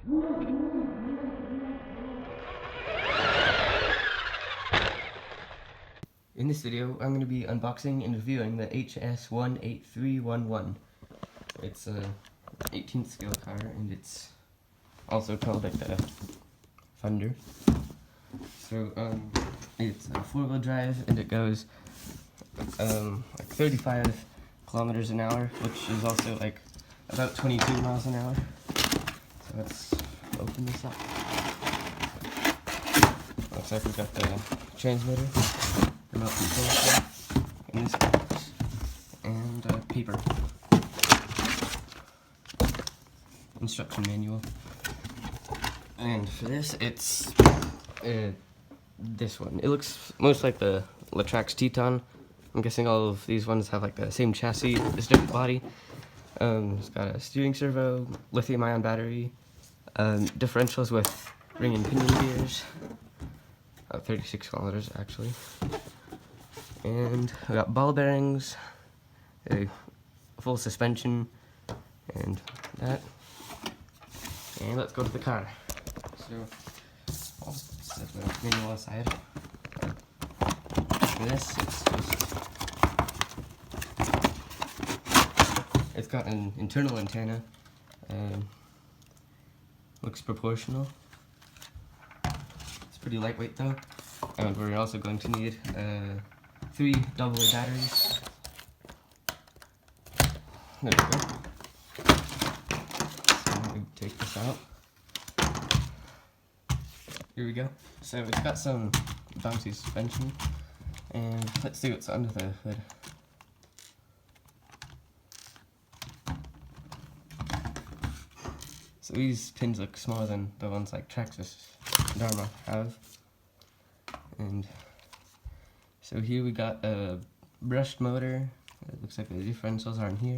In this video, I'm going to be unboxing and reviewing the HS18311. It's a 18th scale car, and it's also called like the Thunder. So it's a 4-wheel drive, and it goes like 35 kilometers an hour, which is also like about 22 miles an hour. So let's open this up. Looks like we've got the transmitter, remote control in this box, and paper. Instruction manual. And for this, it's this one. It looks most like the Latrax Teton. I'm guessing all of these ones have like the same chassis, this different body. It's got a steering servo, lithium-ion battery, differentials with ring and pinion gears. 36 kilometers actually. And we got ball bearings, a full suspension, and that. And let's go to the car. So I'll set the manual aside. For this, it's got an internal antenna. Looks proportional. It's pretty lightweight though. And we're also going to need 3 AA batteries. There we go. So we take this out. Here we go. So it's got some bouncy suspension, and let's see what's under the hood. So these pins look smaller than the ones like Traxxas and Dharma have. And so here we got a brushed motor. It looks like the differentials are in here.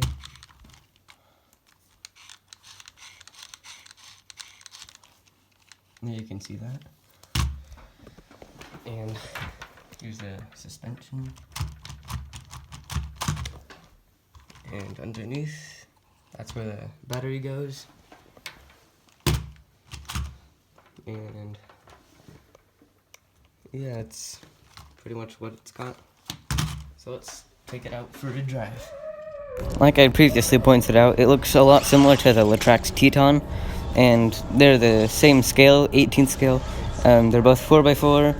There you can see that. And here's the suspension. And underneath, that's where the battery goes. And yeah, it's pretty much what it's got. So let's take it out for a drive. Like I previously pointed out, it looks a lot similar to the Latrax Teton, and they're the same scale, 18th scale. They're both 4x4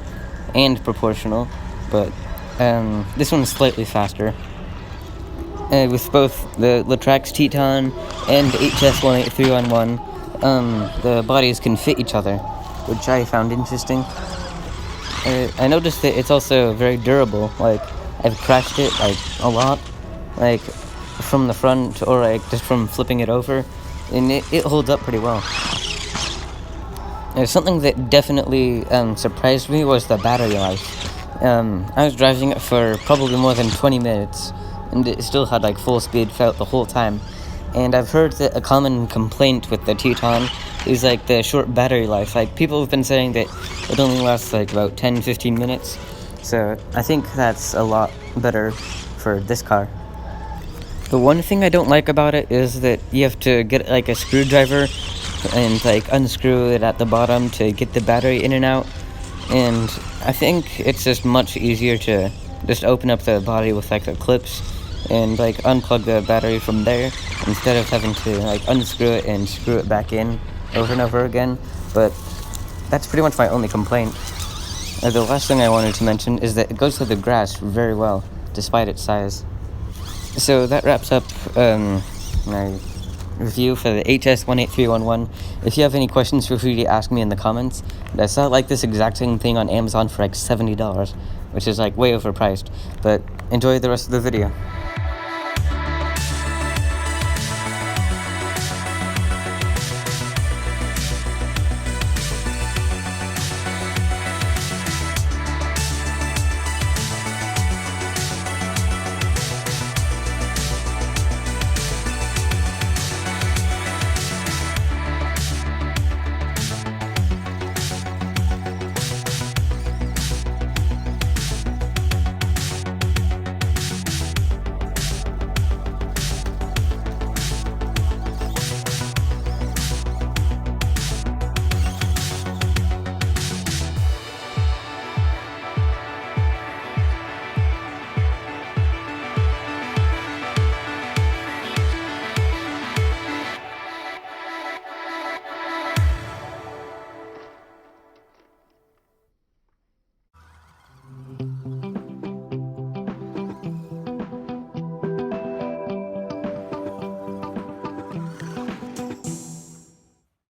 and proportional, but this one's slightly faster. With both the Latrax Teton and HS18311, the bodies can fit each other, which I found interesting. I noticed that it's also very durable. Like, I've crashed it like a lot, like from the front or like just from flipping it over, and it holds up pretty well. Something that definitely surprised me was the battery life. I was driving it for probably more than 20 minutes, and it still had like full speed throughout the whole time. And I've heard that a common complaint with the Teton is like the short battery life. Like, people have been saying that it only lasts like about 10-15 minutes. So I think that's a lot better for this car. The one thing I don't like about it is that you have to get like a screwdriver and like unscrew it at the bottom to get the battery in and out. And I think it's just much easier to just open up the body with like the clips and like unplug the battery from there, instead of having to like unscrew it and screw it back in over and over again. But that's pretty much my only complaint. The last thing I wanted to mention is that it goes through the grass very well, despite its size. So that wraps up my review for the HS18311. If you have any questions, feel free to ask me in the comments. I saw like this exact same thing on Amazon for like $70, which is like way overpriced. But enjoy the rest of the video.